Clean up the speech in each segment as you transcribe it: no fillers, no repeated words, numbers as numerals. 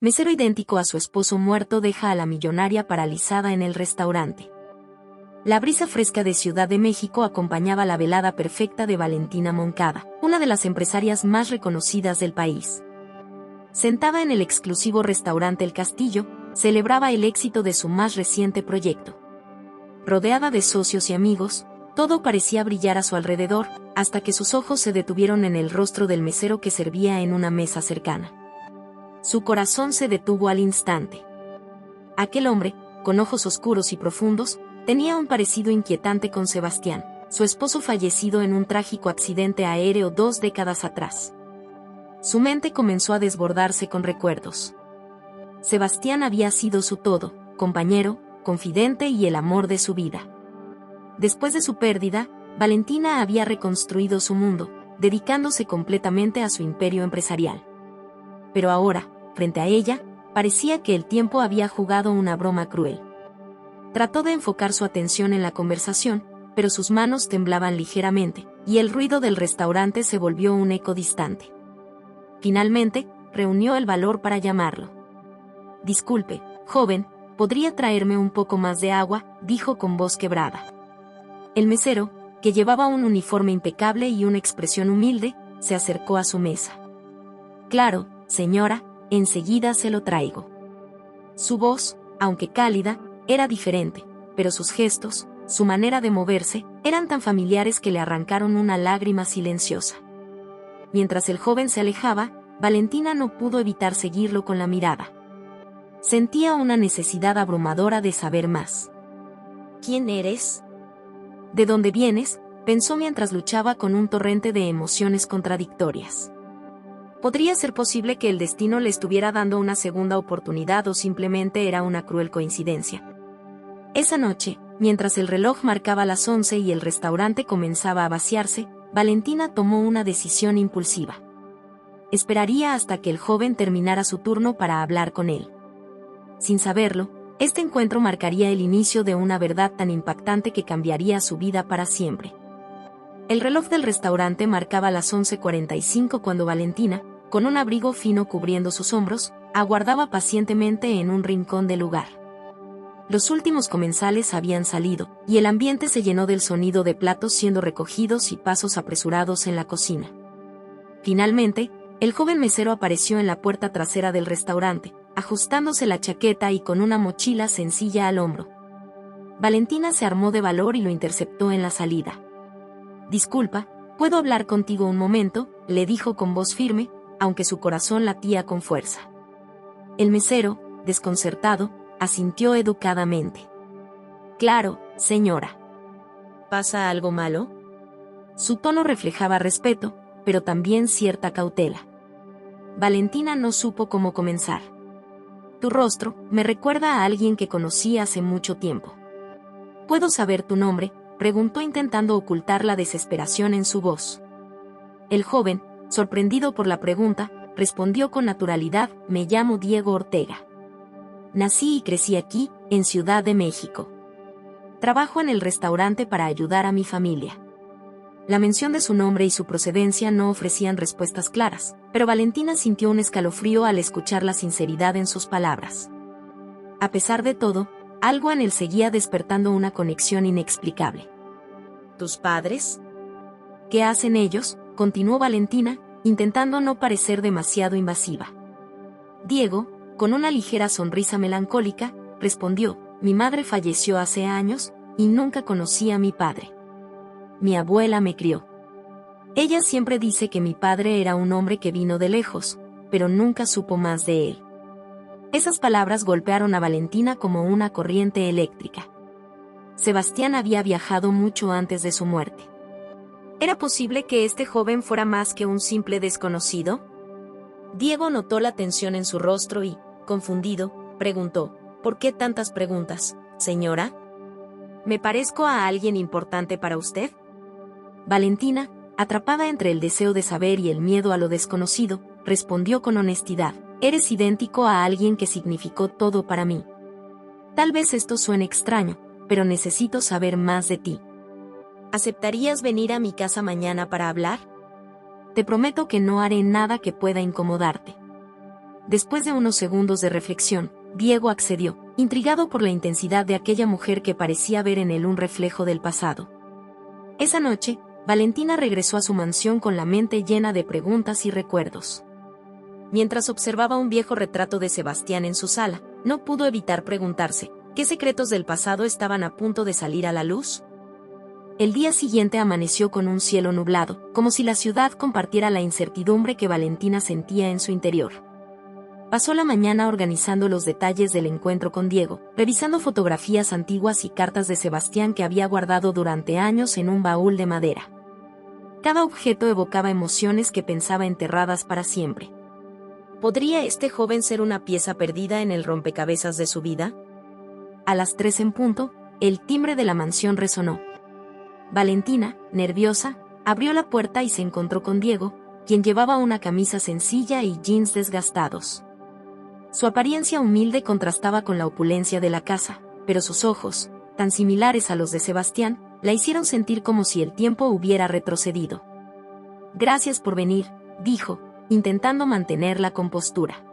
Mesero idéntico a su esposo muerto deja a la millonaria paralizada en el restaurante. La brisa fresca de Ciudad de México acompañaba la velada perfecta de Valentina Moncada, una de las empresarias más reconocidas del país. Sentada en el exclusivo restaurante El Castillo, celebraba el éxito de su más reciente proyecto. Rodeada de socios y amigos, todo parecía brillar a su alrededor, hasta que sus ojos se detuvieron en el rostro del mesero que servía en una mesa cercana. Su corazón se detuvo al instante. Aquel hombre, con ojos oscuros y profundos, tenía un parecido inquietante con Sebastián, su esposo fallecido en un trágico accidente aéreo 2 décadas atrás. Su mente comenzó a desbordarse con recuerdos. Sebastián había sido su todo, compañero, confidente y el amor de su vida. Después de su pérdida, Valentina había reconstruido su mundo, dedicándose completamente a su imperio empresarial. Pero ahora, frente a ella, parecía que el tiempo había jugado una broma cruel. Trató de enfocar su atención en la conversación, pero sus manos temblaban ligeramente, y el ruido del restaurante se volvió un eco distante. Finalmente, reunió el valor para llamarlo. «Disculpe, joven, ¿podría traerme un poco más de agua?», dijo con voz quebrada. El mesero, que llevaba un uniforme impecable y una expresión humilde, se acercó a su mesa. «Claro, señora, enseguida se lo traigo». Su voz, aunque cálida, era diferente, pero sus gestos, su manera de moverse, eran tan familiares que le arrancaron una lágrima silenciosa. Mientras el joven se alejaba, Valentina no pudo evitar seguirlo con la mirada. Sentía una necesidad abrumadora de saber más. «¿Quién eres? ¿De dónde vienes?», pensó mientras luchaba con un torrente de emociones contradictorias. Podría ser posible que el destino le estuviera dando una segunda oportunidad o simplemente era una cruel coincidencia. Esa noche, mientras el reloj marcaba las 11 y el restaurante comenzaba a vaciarse, Valentina tomó una decisión impulsiva. Esperaría hasta que el joven terminara su turno para hablar con él. Sin saberlo, este encuentro marcaría el inicio de una verdad tan impactante que cambiaría su vida para siempre. El reloj del restaurante marcaba las 11:45 cuando Valentina, con un abrigo fino cubriendo sus hombros, aguardaba pacientemente en un rincón del lugar. Los últimos comensales habían salido, y el ambiente se llenó del sonido de platos siendo recogidos y pasos apresurados en la cocina. Finalmente, el joven mesero apareció en la puerta trasera del restaurante, ajustándose la chaqueta y con una mochila sencilla al hombro. Valentina se armó de valor y lo interceptó en la salida. «Disculpa, ¿puedo hablar contigo un momento?», le dijo con voz firme, aunque su corazón latía con fuerza. El mesero, desconcertado, asintió educadamente. «Claro, señora». «¿Pasa algo malo?». Su tono reflejaba respeto, pero también cierta cautela. Valentina no supo cómo comenzar. «Tu rostro me recuerda a alguien que conocí hace mucho tiempo». «¿Puedo saber tu nombre?», preguntó intentando ocultar la desesperación en su voz. El joven, sorprendido por la pregunta, respondió con naturalidad: «Me llamo Diego Ortega. Nací y crecí aquí, en Ciudad de México. Trabajo en el restaurante para ayudar a mi familia». La mención de su nombre y su procedencia no ofrecían respuestas claras, pero Valentina sintió un escalofrío al escuchar la sinceridad en sus palabras. A pesar de todo, algo en él seguía despertando una conexión inexplicable. «¿Tus padres? ¿Qué hacen ellos?», continuó Valentina, intentando no parecer demasiado invasiva. Diego, con una ligera sonrisa melancólica, respondió: «Mi madre falleció hace años, y nunca conocí a mi padre. Mi abuela me crió. Ella siempre dice que mi padre era un hombre que vino de lejos, pero nunca supo más de él». Esas palabras golpearon a Valentina como una corriente eléctrica. Sebastián había viajado mucho antes de su muerte. ¿Era posible que este joven fuera más que un simple desconocido? Diego notó la tensión en su rostro y, confundido, preguntó: «¿Por qué tantas preguntas, señora? ¿Me parezco a alguien importante para usted?». Valentina, atrapada entre el deseo de saber y el miedo a lo desconocido, respondió con honestidad: «Eres idéntico a alguien que significó todo para mí. Tal vez esto suene extraño, pero necesito saber más de ti. ¿Aceptarías venir a mi casa mañana para hablar? Te prometo que no haré nada que pueda incomodarte». Después de unos segundos de reflexión, Diego accedió, intrigado por la intensidad de aquella mujer que parecía ver en él un reflejo del pasado. Esa noche, Valentina regresó a su mansión con la mente llena de preguntas y recuerdos. Mientras observaba un viejo retrato de Sebastián en su sala, no pudo evitar preguntarse, ¿qué secretos del pasado estaban a punto de salir a la luz? El día siguiente amaneció con un cielo nublado, como si la ciudad compartiera la incertidumbre que Valentina sentía en su interior. Pasó la mañana organizando los detalles del encuentro con Diego, revisando fotografías antiguas y cartas de Sebastián que había guardado durante años en un baúl de madera. Cada objeto evocaba emociones que pensaba enterradas para siempre. ¿Podría este joven ser una pieza perdida en el rompecabezas de su vida? A las 3 en punto, el timbre de la mansión resonó. Valentina, nerviosa, abrió la puerta y se encontró con Diego, quien llevaba una camisa sencilla y jeans desgastados. Su apariencia humilde contrastaba con la opulencia de la casa, pero sus ojos, tan similares a los de Sebastián, la hicieron sentir como si el tiempo hubiera retrocedido. «Gracias por venir», dijo, intentando mantener la compostura.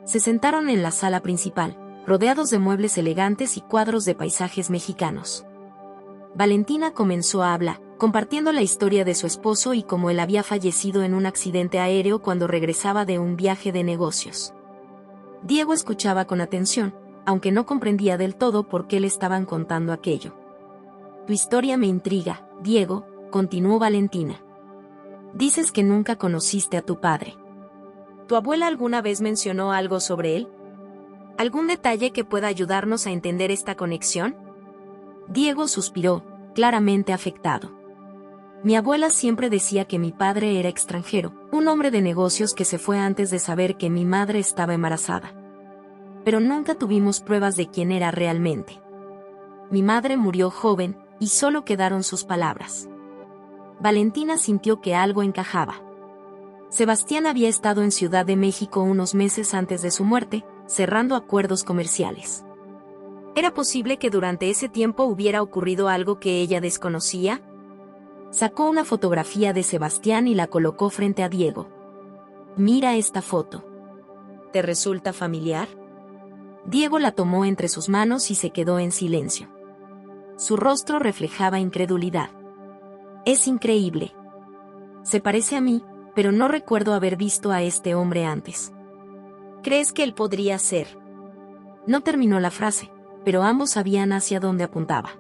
Se sentaron en la sala principal, rodeados de muebles elegantes y cuadros de paisajes mexicanos. Valentina comenzó a hablar, compartiendo la historia de su esposo y cómo él había fallecido en un accidente aéreo cuando regresaba de un viaje de negocios. Diego escuchaba con atención, aunque no comprendía del todo por qué le estaban contando aquello. «Tu historia me intriga, Diego», continuó Valentina. «Dices que nunca conociste a tu padre. ¿Tu abuela alguna vez mencionó algo sobre él? ¿Algún detalle que pueda ayudarnos a entender esta conexión?» Diego suspiró, claramente afectado. «Mi abuela siempre decía que mi padre era extranjero, un hombre de negocios que se fue antes de saber que mi madre estaba embarazada. Pero nunca tuvimos pruebas de quién era realmente. Mi madre murió joven, y solo quedaron sus palabras». Valentina sintió que algo encajaba. Sebastián había estado en Ciudad de México unos meses antes de su muerte, cerrando acuerdos comerciales. ¿Era posible que durante ese tiempo hubiera ocurrido algo que ella desconocía? Sacó una fotografía de Sebastián y la colocó frente a Diego. «Mira esta foto. ¿Te resulta familiar?» Diego la tomó entre sus manos y se quedó en silencio. Su rostro reflejaba incredulidad. «Es increíble. Se parece a mí, pero no recuerdo haber visto a este hombre antes». «¿Crees que él podría ser?» No terminó la frase, pero ambos sabían hacia dónde apuntaba.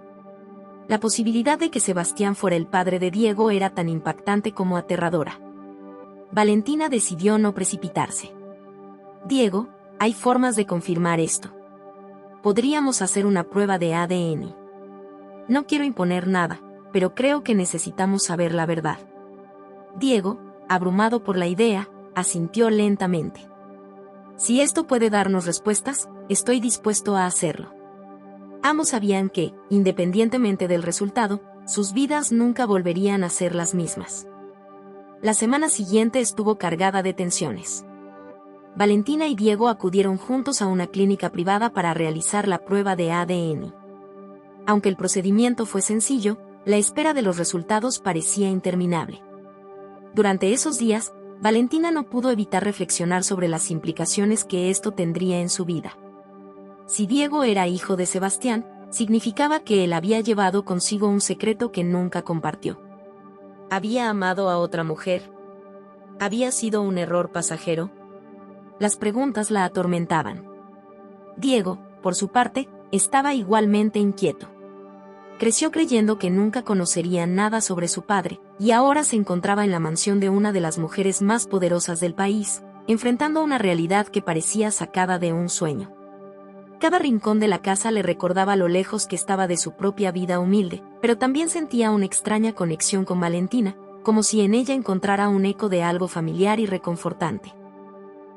La posibilidad de que Sebastián fuera el padre de Diego era tan impactante como aterradora. Valentina decidió no precipitarse. «Diego, hay formas de confirmar esto. Podríamos hacer una prueba de ADN. No quiero imponer nada, pero creo que necesitamos saber la verdad». Diego, abrumado por la idea, asintió lentamente. «Si esto puede darnos respuestas, estoy dispuesto a hacerlo». Ambos sabían que, independientemente del resultado, sus vidas nunca volverían a ser las mismas. La semana siguiente estuvo cargada de tensiones. Valentina y Diego acudieron juntos a una clínica privada para realizar la prueba de ADN. Aunque el procedimiento fue sencillo, la espera de los resultados parecía interminable. Durante esos días, Valentina no pudo evitar reflexionar sobre las implicaciones que esto tendría en su vida. Si Diego era hijo de Sebastián, significaba que él había llevado consigo un secreto que nunca compartió. ¿Había amado a otra mujer? ¿Había sido un error pasajero? Las preguntas la atormentaban. Diego, por su parte, estaba igualmente inquieto. Creció creyendo que nunca conocería nada sobre su padre, y ahora se encontraba en la mansión de una de las mujeres más poderosas del país, enfrentando una realidad que parecía sacada de un sueño. Cada rincón de la casa le recordaba lo lejos que estaba de su propia vida humilde, pero también sentía una extraña conexión con Valentina, como si en ella encontrara un eco de algo familiar y reconfortante.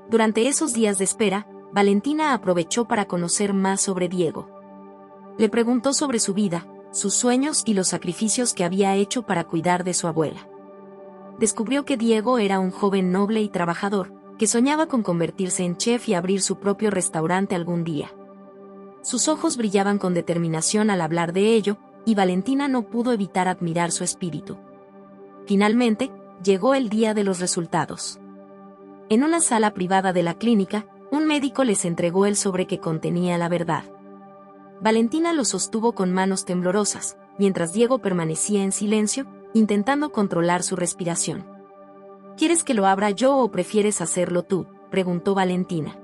Durante esos días de espera, Valentina aprovechó para conocer más sobre Diego. Le preguntó sobre su vida, sus sueños y los sacrificios que había hecho para cuidar de su abuela. Descubrió que Diego era un joven noble y trabajador, que soñaba con convertirse en chef y abrir su propio restaurante algún día. Sus ojos brillaban con determinación al hablar de ello, y Valentina no pudo evitar admirar su espíritu. Finalmente, llegó el día de los resultados. En una sala privada de la clínica, un médico les entregó el sobre que contenía la verdad. Valentina lo sostuvo con manos temblorosas, mientras Diego permanecía en silencio, intentando controlar su respiración. ¿Quieres que lo abra yo o prefieres hacerlo tú?, preguntó Valentina.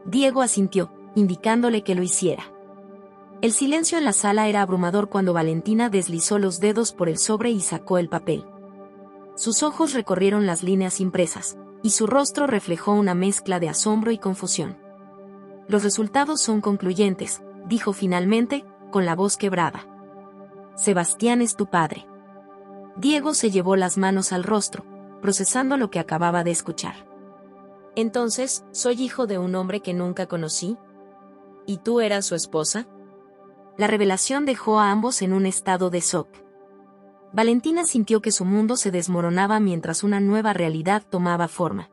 Diego asintió, indicándole que lo hiciera. El silencio en la sala era abrumador cuando Valentina deslizó los dedos por el sobre y sacó el papel. Sus ojos recorrieron las líneas impresas, y su rostro reflejó una mezcla de asombro y confusión. Los resultados son concluyentes, dijo finalmente, con la voz quebrada. Sebastián es tu padre. Diego se llevó las manos al rostro, procesando lo que acababa de escuchar. Entonces, ¿soy hijo de un hombre que nunca conocí? ¿Y tú eras su esposa? La revelación dejó a ambos en un estado de shock. Valentina sintió que su mundo se desmoronaba mientras una nueva realidad tomaba forma.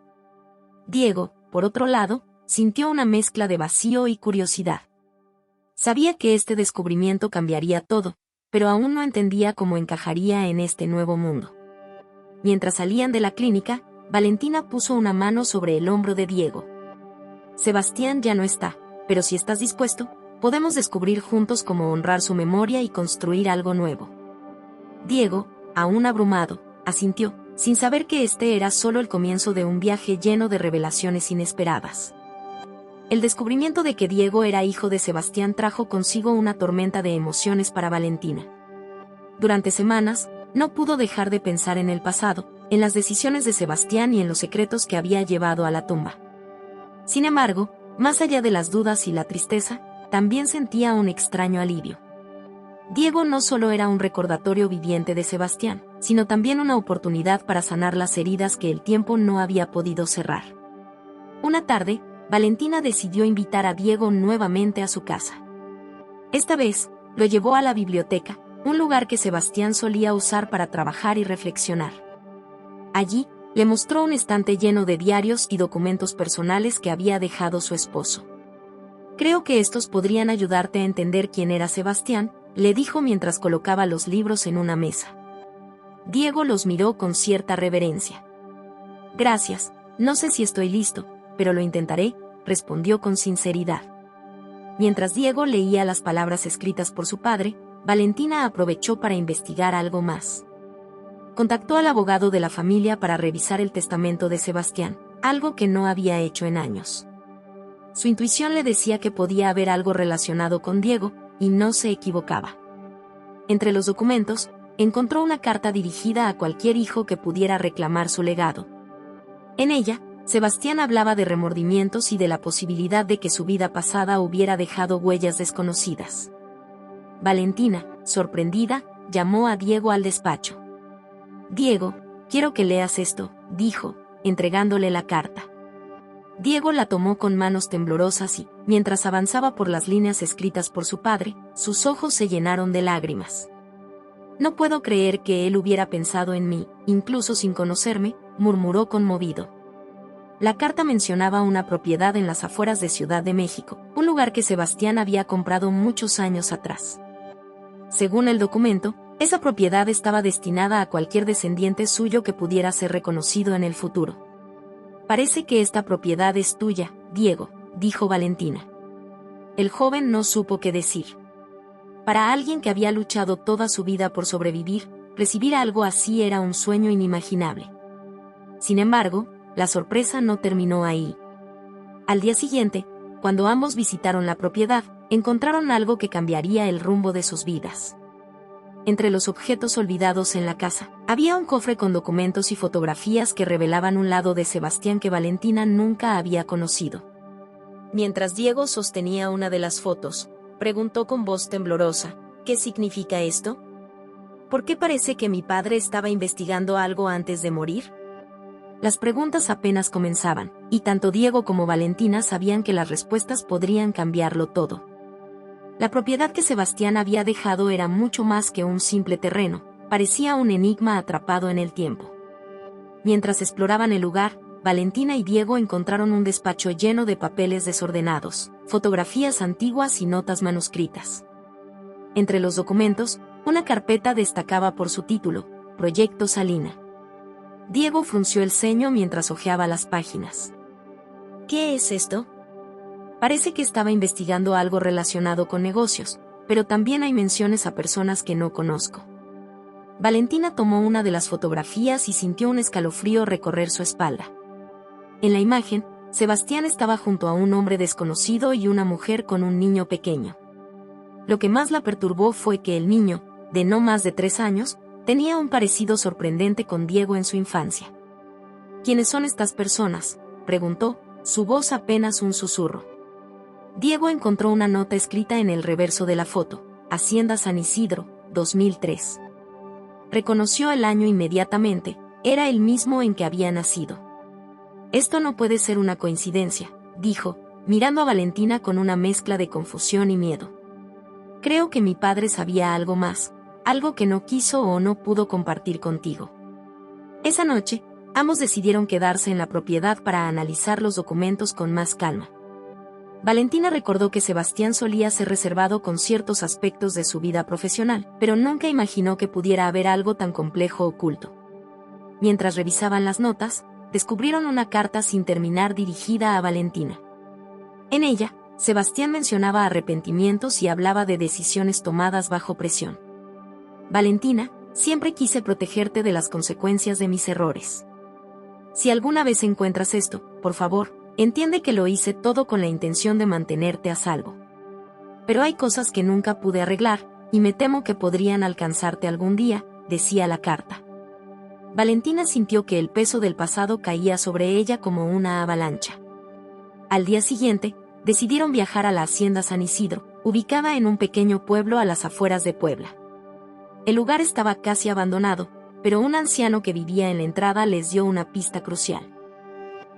Diego, por otro lado, sintió una mezcla de vacío y curiosidad. Sabía que este descubrimiento cambiaría todo, pero aún no entendía cómo encajaría en este nuevo mundo. Mientras salían de la clínica, Valentina puso una mano sobre el hombro de Diego. Sebastián ya no está, pero si estás dispuesto, podemos descubrir juntos cómo honrar su memoria y construir algo nuevo. Diego, aún abrumado, asintió, sin saber que este era solo el comienzo de un viaje lleno de revelaciones inesperadas. El descubrimiento de que Diego era hijo de Sebastián trajo consigo una tormenta de emociones para Valentina. Durante semanas, no pudo dejar de pensar en el pasado, en las decisiones de Sebastián y en los secretos que había llevado a la tumba. Sin embargo, más allá de las dudas y la tristeza, también sentía un extraño alivio. Diego no solo era un recordatorio viviente de Sebastián, sino también una oportunidad para sanar las heridas que el tiempo no había podido cerrar. Una tarde, Valentina decidió invitar a Diego nuevamente a su casa. Esta vez, lo llevó a la biblioteca, un lugar que Sebastián solía usar para trabajar y reflexionar. Allí, le mostró un estante lleno de diarios y documentos personales que había dejado su esposo. Creo que estos podrían ayudarte a entender quién era Sebastián, le dijo mientras colocaba los libros en una mesa. Diego los miró con cierta reverencia. Gracias, no sé si estoy listo, pero lo intentaré, respondió con sinceridad. Mientras Diego leía las palabras escritas por su padre, Valentina aprovechó para investigar algo más. Contactó al abogado de la familia para revisar el testamento de Sebastián, algo que no había hecho en años. Su intuición le decía que podía haber algo relacionado con Diego, y no se equivocaba. Entre los documentos, encontró una carta dirigida a cualquier hijo que pudiera reclamar su legado. En ella, Sebastián hablaba de remordimientos y de la posibilidad de que su vida pasada hubiera dejado huellas desconocidas. Valentina, sorprendida, llamó a Diego al despacho. Diego, quiero que leas esto, dijo, entregándole la carta. Diego la tomó con manos temblorosas y, mientras avanzaba por las líneas escritas por su padre, sus ojos se llenaron de lágrimas. No puedo creer que él hubiera pensado en mí, incluso sin conocerme, murmuró conmovido. La carta mencionaba una propiedad en las afueras de Ciudad de México, un lugar que Sebastián había comprado muchos años atrás. Según el documento, esa propiedad estaba destinada a cualquier descendiente suyo que pudiera ser reconocido en el futuro. Parece que esta propiedad es tuya, Diego, dijo Valentina. El joven no supo qué decir. Para alguien que había luchado toda su vida por sobrevivir, recibir algo así era un sueño inimaginable. Sin embargo, la sorpresa no terminó ahí. Al día siguiente, cuando ambos visitaron la propiedad, encontraron algo que cambiaría el rumbo de sus vidas. Entre los objetos olvidados en la casa, había un cofre con documentos y fotografías que revelaban un lado de Sebastián que Valentina nunca había conocido. Mientras Diego sostenía una de las fotos, preguntó con voz temblorosa, ¿qué significa esto? ¿Por qué parece que mi padre estaba investigando algo antes de morir? Las preguntas apenas comenzaban, y tanto Diego como Valentina sabían que las respuestas podrían cambiarlo todo. La propiedad que Sebastián había dejado era mucho más que un simple terreno, parecía un enigma atrapado en el tiempo. Mientras exploraban el lugar, Valentina y Diego encontraron un despacho lleno de papeles desordenados, fotografías antiguas y notas manuscritas. Entre los documentos, una carpeta destacaba por su título, Proyecto Salina. Diego frunció el ceño mientras hojeaba las páginas. ¿Qué es esto? Parece que estaba investigando algo relacionado con negocios, pero también hay menciones a personas que no conozco. Valentina tomó una de las fotografías y sintió un escalofrío recorrer su espalda. En la imagen, Sebastián estaba junto a un hombre desconocido y una mujer con un niño pequeño. Lo que más la perturbó fue que el niño, de no más de 3 años, tenía un parecido sorprendente con Diego en su infancia. ¿Quiénes son estas personas?, preguntó, su voz apenas un susurro. Diego encontró una nota escrita en el reverso de la foto: Hacienda San Isidro, 2003. Reconoció el año inmediatamente, era el mismo en que había nacido. Esto no puede ser una coincidencia, dijo, mirando a Valentina con una mezcla de confusión y miedo. Creo que mi padre sabía algo más, algo que no quiso o no pudo compartir contigo. Esa noche, ambos decidieron quedarse en la propiedad para analizar los documentos con más calma. Valentina recordó que Sebastián solía ser reservado con ciertos aspectos de su vida profesional, pero nunca imaginó que pudiera haber algo tan complejo oculto. Mientras revisaban las notas, descubrieron una carta sin terminar dirigida a Valentina. En ella, Sebastián mencionaba arrepentimientos y hablaba de decisiones tomadas bajo presión. Valentina, siempre quise protegerte de las consecuencias de mis errores. Si alguna vez encuentras esto, por favor, entiende que lo hice todo con la intención de mantenerte a salvo. Pero hay cosas que nunca pude arreglar, y me temo que podrían alcanzarte algún día, decía la carta. Valentina sintió que el peso del pasado caía sobre ella como una avalancha. Al día siguiente, decidieron viajar a la Hacienda San Isidro, ubicada en un pequeño pueblo a las afueras de Puebla. El lugar estaba casi abandonado, pero un anciano que vivía en la entrada les dio una pista crucial.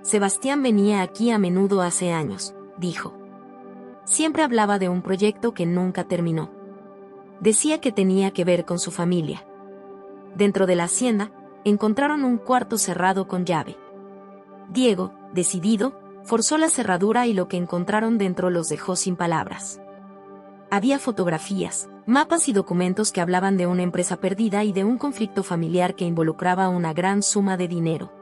Sebastián venía aquí a menudo hace años, dijo. Siempre hablaba de un proyecto que nunca terminó. Decía que tenía que ver con su familia. Dentro de la hacienda, encontraron un cuarto cerrado con llave. Diego, decidido, forzó la cerradura y lo que encontraron dentro los dejó sin palabras. Había fotografías, mapas y documentos que hablaban de una empresa perdida y de un conflicto familiar que involucraba una gran suma de dinero.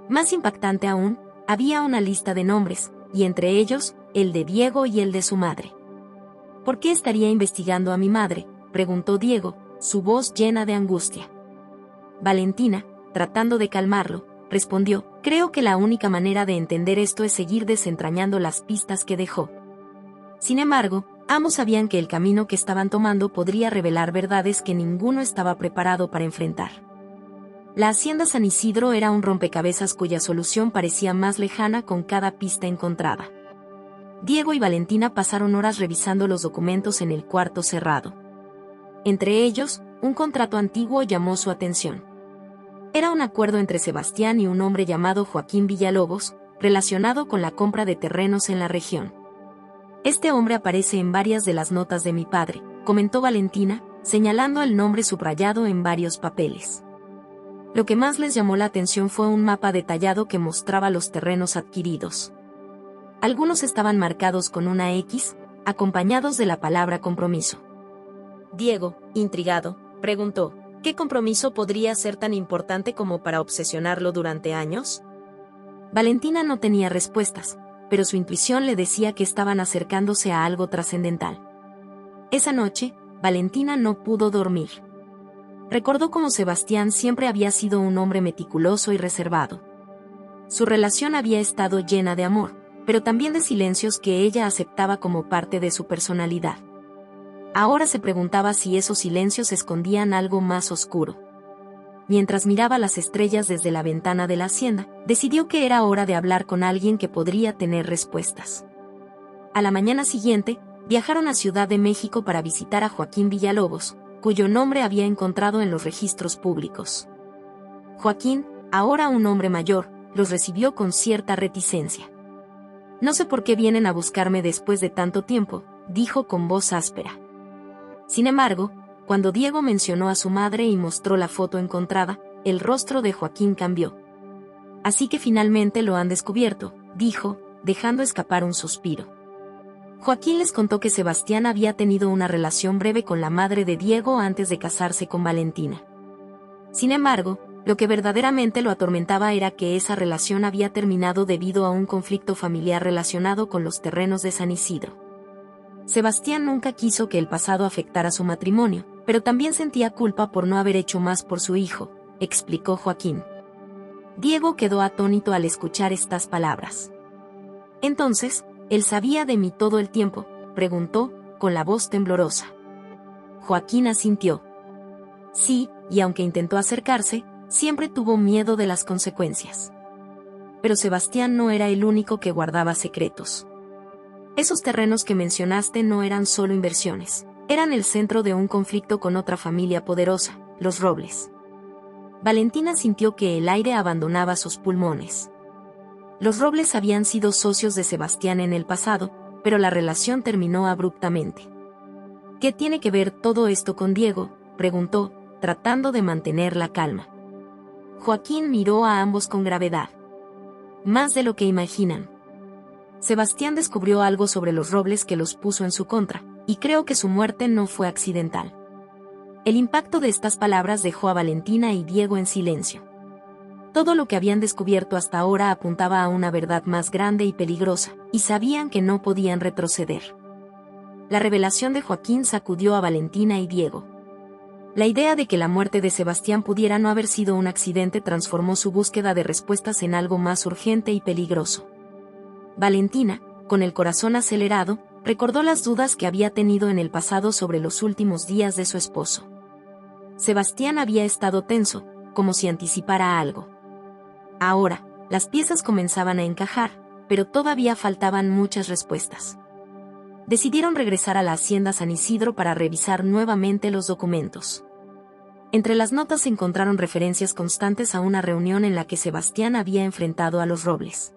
Más impactante aún, había una lista de nombres, y entre ellos, el de Diego y el de su madre. ¿Por qué estaría investigando a mi madre?, preguntó Diego, su voz llena de angustia. Valentina, tratando de calmarlo, respondió, creo que la única manera de entender esto es seguir desentrañando las pistas que dejó. Sin embargo, ambos sabían que el camino que estaban tomando podría revelar verdades que ninguno estaba preparado para enfrentar. La Hacienda San Isidro era un rompecabezas cuya solución parecía más lejana con cada pista encontrada. Diego y Valentina pasaron horas revisando los documentos en el cuarto cerrado. Entre ellos, un contrato antiguo llamó su atención. Era un acuerdo entre Sebastián y un hombre llamado Joaquín Villalobos, relacionado con la compra de terrenos en la región. Este hombre aparece en varias de las notas de mi padre, comentó Valentina, señalando el nombre subrayado en varios papeles. Lo que más les llamó la atención fue un mapa detallado que mostraba los terrenos adquiridos. Algunos estaban marcados con una X, acompañados de la palabra compromiso. Diego, intrigado, preguntó, ¿qué compromiso podría ser tan importante como para obsesionarlo durante años? Valentina no tenía respuestas, pero su intuición le decía que estaban acercándose a algo trascendental. Esa noche, Valentina no pudo dormir. Recordó cómo Sebastián siempre había sido un hombre meticuloso y reservado. Su relación había estado llena de amor, pero también de silencios que ella aceptaba como parte de su personalidad. Ahora se preguntaba si esos silencios escondían algo más oscuro. Mientras miraba las estrellas desde la ventana de la hacienda, decidió que era hora de hablar con alguien que podría tener respuestas. A la mañana siguiente, viajaron a Ciudad de México para visitar a Joaquín Villalobos, cuyo nombre había encontrado en los registros públicos. Joaquín, ahora un hombre mayor, los recibió con cierta reticencia. No sé por qué vienen a buscarme después de tanto tiempo, dijo con voz áspera. Sin embargo, cuando Diego mencionó a su madre y mostró la foto encontrada, el rostro de Joaquín cambió. Así que finalmente lo han descubierto, dijo, dejando escapar un suspiro. Joaquín les contó que Sebastián había tenido una relación breve con la madre de Diego antes de casarse con Valentina. Sin embargo, Lo que verdaderamente lo atormentaba era que esa relación había terminado debido a un conflicto familiar relacionado con los terrenos de San Isidro. Sebastián nunca quiso que el pasado afectara su matrimonio, pero también sentía culpa por no haber hecho más por su hijo, explicó Joaquín. Diego quedó atónito al escuchar estas palabras. Entonces, ¿él sabía de mí todo el tiempo?, preguntó, con la voz temblorosa. Joaquín asintió. Sí, y aunque intentó acercarse, siempre tuvo miedo de las consecuencias. Pero Sebastián no era el único que guardaba secretos. Esos terrenos que mencionaste no eran solo inversiones, eran el centro de un conflicto con otra familia poderosa, los Robles. Valentina sintió que el aire abandonaba sus pulmones. Los Robles habían sido socios de Sebastián en el pasado, pero la relación terminó abruptamente. ¿Qué tiene que ver todo esto con Diego?, preguntó, tratando de mantener la calma. Joaquín miró a ambos con gravedad. Más de lo que imaginan. Sebastián descubrió algo sobre los Robles que los puso en su contra, y creo que su muerte no fue accidental. El impacto de estas palabras dejó a Valentina y Diego en silencio. Todo lo que habían descubierto hasta ahora apuntaba a una verdad más grande y peligrosa, y sabían que no podían retroceder. La revelación de Joaquín sacudió a Valentina y Diego. La idea de que la muerte de Sebastián pudiera no haber sido un accidente transformó su búsqueda de respuestas en algo más urgente y peligroso. Valentina, con el corazón acelerado, recordó las dudas que había tenido en el pasado sobre los últimos días de su esposo. Sebastián había estado tenso, como si anticipara algo. Ahora, las piezas comenzaban a encajar, pero todavía faltaban muchas respuestas. Decidieron regresar a la hacienda San Isidro para revisar nuevamente los documentos. Entre las notas se encontraron referencias constantes a una reunión en la que Sebastián había enfrentado a los Robles.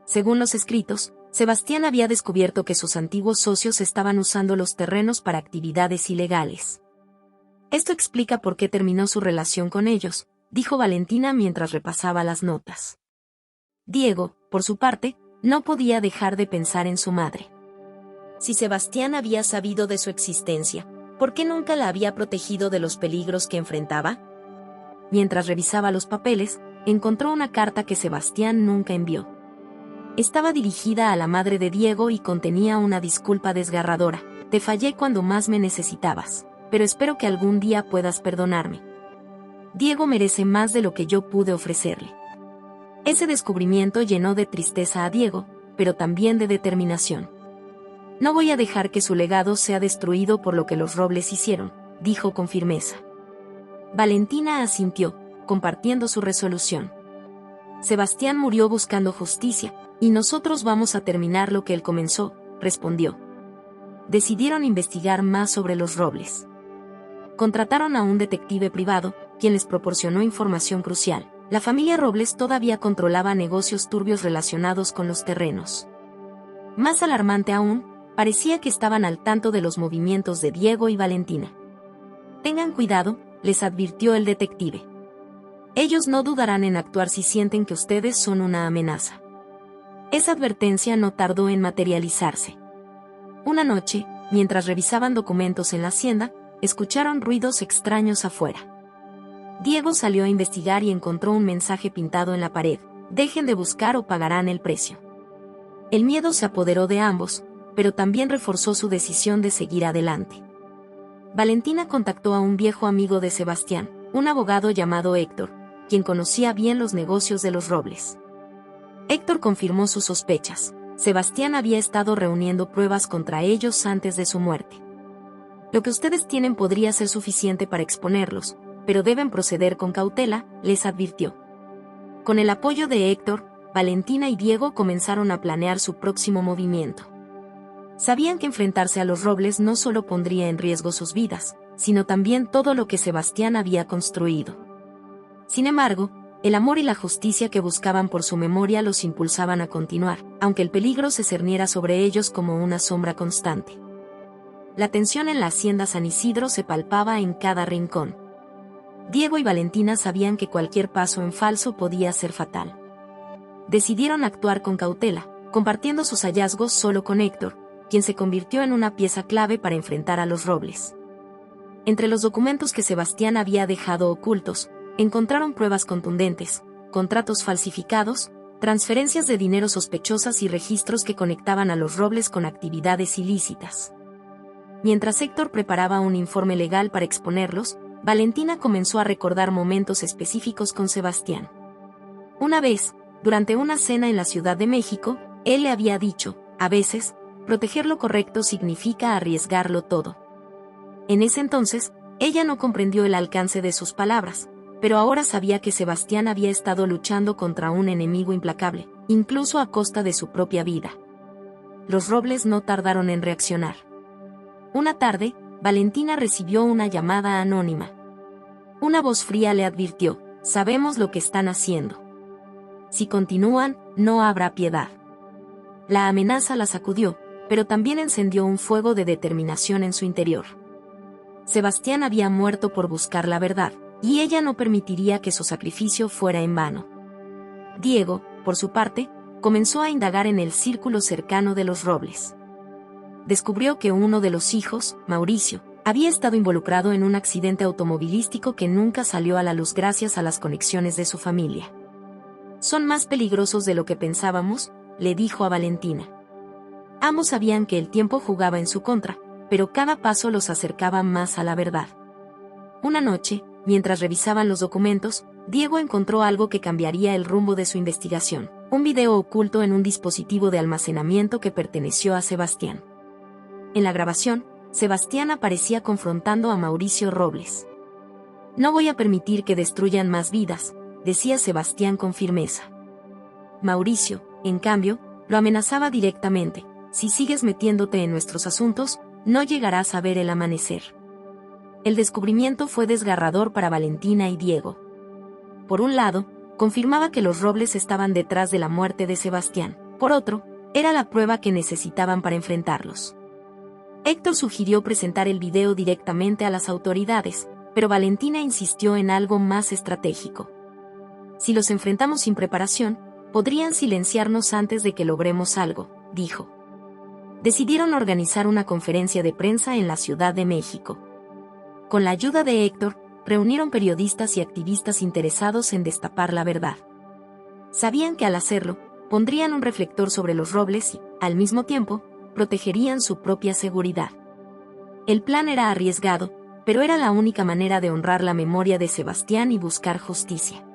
Según los escritos, Sebastián había descubierto que sus antiguos socios estaban usando los terrenos para actividades ilegales. Esto explica por qué terminó su relación con ellos, dijo Valentina mientras repasaba las notas. Diego, por su parte, no podía dejar de pensar en su madre. Si Sebastián había sabido de su existencia, ¿por qué nunca la había protegido de los peligros que enfrentaba? Mientras revisaba los papeles, encontró una carta que Sebastián nunca envió. Estaba dirigida a la madre de Diego y contenía una disculpa desgarradora. Te fallé cuando más me necesitabas, pero espero que algún día puedas perdonarme. Diego merece más de lo que yo pude ofrecerle. Ese descubrimiento llenó de tristeza a Diego, pero también de determinación. No voy a dejar que su legado sea destruido por lo que los Robles hicieron, dijo con firmeza. Valentina asintió, compartiendo su resolución. Sebastián murió buscando justicia, y nosotros vamos a terminar lo que él comenzó, respondió. Decidieron investigar más sobre los Robles. Contrataron a un detective privado, quien les proporcionó información crucial. La familia Robles todavía controlaba negocios turbios relacionados con los terrenos. Más alarmante aún, parecía que estaban al tanto de los movimientos de Diego y Valentina. Tengan cuidado, les advirtió el detective. Ellos no dudarán en actuar si sienten que ustedes son una amenaza. Esa advertencia no tardó en materializarse. Una noche, mientras revisaban documentos en la hacienda, escucharon ruidos extraños afuera. Diego salió a investigar y encontró un mensaje pintado en la pared: dejen de buscar o pagarán el precio. El miedo se apoderó de ambos, pero también reforzó su decisión de seguir adelante. Valentina contactó a un viejo amigo de Sebastián, un abogado llamado Héctor, quien conocía bien los negocios de los Robles. Héctor confirmó sus sospechas. Sebastián había estado reuniendo pruebas contra ellos antes de su muerte. Lo que ustedes tienen podría ser suficiente para exponerlos, pero deben proceder con cautela, les advirtió. Con el apoyo de Héctor, Valentina y Diego comenzaron a planear su próximo movimiento. Sabían que enfrentarse a los Robles no solo pondría en riesgo sus vidas, sino también todo lo que Sebastián había construido. Sin embargo, el amor y la justicia que buscaban por su memoria los impulsaban a continuar, aunque el peligro se cerniera sobre ellos como una sombra constante. La tensión en la hacienda San Isidro se palpaba en cada rincón. Diego y Valentina sabían que cualquier paso en falso podía ser fatal. Decidieron actuar con cautela, compartiendo sus hallazgos solo con Héctor, quien se convirtió en una pieza clave para enfrentar a los Robles. Entre los documentos que Sebastián había dejado ocultos, Encontraron pruebas contundentes, contratos falsificados, transferencias de dinero sospechosas y registros que conectaban a los Robles con actividades ilícitas. Mientras Héctor preparaba un informe legal para exponerlos, Valentina comenzó a recordar momentos específicos con Sebastián. Una vez, durante una cena en la Ciudad de México, él le había dicho, a veces, proteger lo correcto significa arriesgarlo todo. En ese entonces, ella no comprendió el alcance de sus palabras, pero ahora sabía que Sebastián había estado luchando contra un enemigo implacable, incluso a costa de su propia vida. Los Robles no tardaron en reaccionar. Una tarde, Valentina recibió una llamada anónima. Una voz fría le advirtió, sabemos lo que están haciendo. Si continúan, no habrá piedad. La amenaza la sacudió, pero también encendió un fuego de determinación en su interior. Sebastián había muerto por buscar la verdad, y ella no permitiría que su sacrificio fuera en vano. Diego, por su parte, comenzó a indagar en el círculo cercano de los Robles. Descubrió que uno de los hijos, Mauricio, había estado involucrado en un accidente automovilístico que nunca salió a la luz gracias a las conexiones de su familia. Son más peligrosos de lo que pensábamos, le dijo a Valentina. Ambos sabían que el tiempo jugaba en su contra, pero cada paso los acercaba más a la verdad. Una noche, mientras revisaban los documentos, Diego encontró algo que cambiaría el rumbo de su investigación, un video oculto en un dispositivo de almacenamiento que perteneció a Sebastián. En la grabación, Sebastián aparecía confrontando a Mauricio Robles. No voy a permitir que destruyan más vidas, decía Sebastián con firmeza. Mauricio, en cambio, lo amenazaba directamente, si sigues metiéndote en nuestros asuntos, no llegarás a ver el amanecer. El descubrimiento fue desgarrador para Valentina y Diego. Por un lado, confirmaba que los Robles estaban detrás de la muerte de Sebastián. Por otro, era la prueba que necesitaban para enfrentarlos. Héctor sugirió presentar el video directamente a las autoridades, pero Valentina insistió en algo más estratégico. Si los enfrentamos sin preparación, podrían silenciarnos antes de que logremos algo, dijo. Decidieron organizar una conferencia de prensa en la Ciudad de México. Con la ayuda de Héctor, reunieron periodistas y activistas interesados en destapar la verdad. Sabían que al hacerlo, pondrían un reflector sobre los Robles y, al mismo tiempo, protegerían su propia seguridad. El plan era arriesgado, pero era la única manera de honrar la memoria de Sebastián y buscar justicia.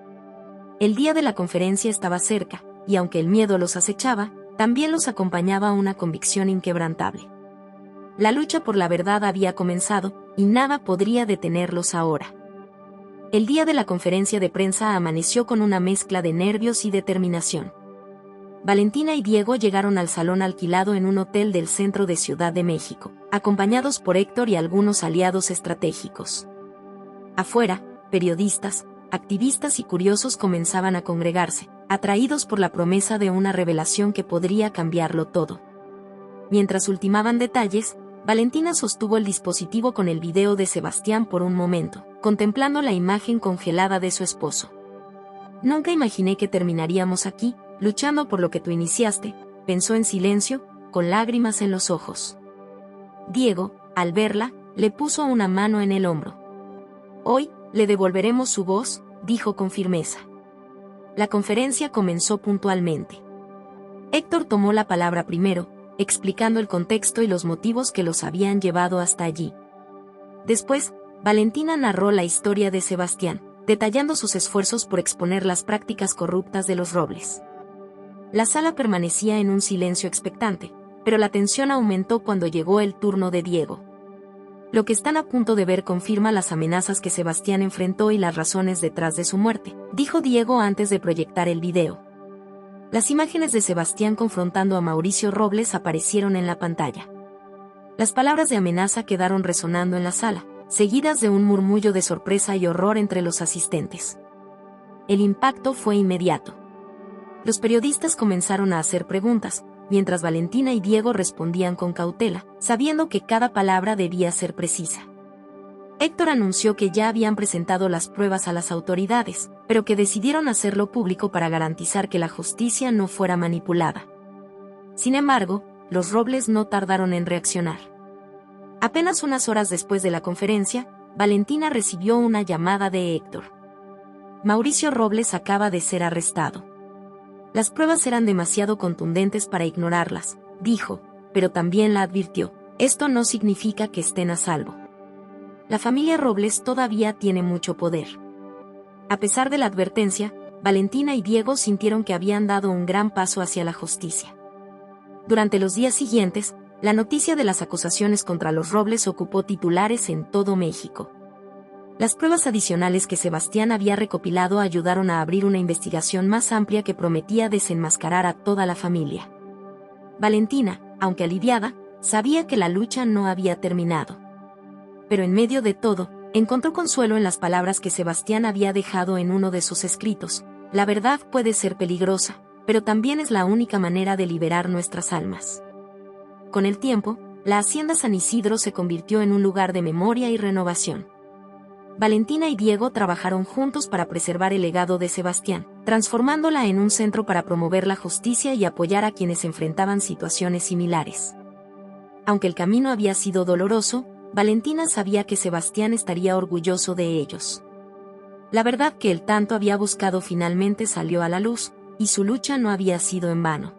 El día de la conferencia estaba cerca, y aunque el miedo los acechaba, también los acompañaba una convicción inquebrantable. La lucha por la verdad había comenzado, y nada podría detenerlos ahora. El día de la conferencia de prensa amaneció con una mezcla de nervios y determinación. Valentina y Diego llegaron al salón alquilado en un hotel del centro de Ciudad de México, acompañados por Héctor y algunos aliados estratégicos. Afuera, periodistas, activistas y curiosos comenzaban a congregarse, atraídos por la promesa de una revelación que podría cambiarlo todo. Mientras ultimaban detalles, Valentina sostuvo el dispositivo con el video de Sebastián por un momento, contemplando la imagen congelada de su esposo. Nunca imaginé que terminaríamos aquí, luchando por lo que tú iniciaste, pensó en silencio, con lágrimas en los ojos. Diego, al verla, le puso una mano en el hombro. Hoy, le devolveremos su voz, dijo con firmeza. La conferencia comenzó puntualmente. Héctor tomó la palabra primero, explicando el contexto y los motivos que los habían llevado hasta allí. Después, Valentina narró la historia de Sebastián, detallando sus esfuerzos por exponer las prácticas corruptas de los Robles. La sala permanecía en un silencio expectante, pero la tensión aumentó cuando llegó el turno de Diego. Lo que están a punto de ver confirma las amenazas que Sebastián enfrentó y las razones detrás de su muerte, dijo Diego antes de proyectar el video. Las imágenes de Sebastián confrontando a Mauricio Robles aparecieron en la pantalla. Las palabras de amenaza quedaron resonando en la sala, seguidas de un murmullo de sorpresa y horror entre los asistentes. El impacto fue inmediato. Los periodistas comenzaron a hacer preguntas, mientras Valentina y Diego respondían con cautela, sabiendo que cada palabra debía ser precisa. Héctor anunció que ya habían presentado las pruebas a las autoridades, pero que decidieron hacerlo público para garantizar que la justicia no fuera manipulada. Sin embargo, los Robles no tardaron en reaccionar. Apenas unas horas después de la conferencia, Valentina recibió una llamada de Héctor. Mauricio Robles acaba de ser arrestado. Las pruebas eran demasiado contundentes para ignorarlas, dijo, pero también la advirtió, esto no significa que estén a salvo. La familia Robles todavía tiene mucho poder. A pesar de la advertencia, Valentina y Diego sintieron que habían dado un gran paso hacia la justicia. Durante los días siguientes, la noticia de las acusaciones contra los Robles ocupó titulares en todo México. Las pruebas adicionales que Sebastián había recopilado ayudaron a abrir una investigación más amplia que prometía desenmascarar a toda la familia. Valentina, aunque aliviada, sabía que la lucha no había terminado. Pero en medio de todo, encontró consuelo en las palabras que Sebastián había dejado en uno de sus escritos: la verdad puede ser peligrosa, pero también es la única manera de liberar nuestras almas. Con el tiempo, la Hacienda San Isidro se convirtió en un lugar de memoria y renovación. Valentina y Diego trabajaron juntos para preservar el legado de Sebastián, transformándola en un centro para promover la justicia y apoyar a quienes enfrentaban situaciones similares. Aunque el camino había sido doloroso, Valentina sabía que Sebastián estaría orgulloso de ellos. La verdad que él tanto había buscado finalmente salió a la luz, y su lucha no había sido en vano.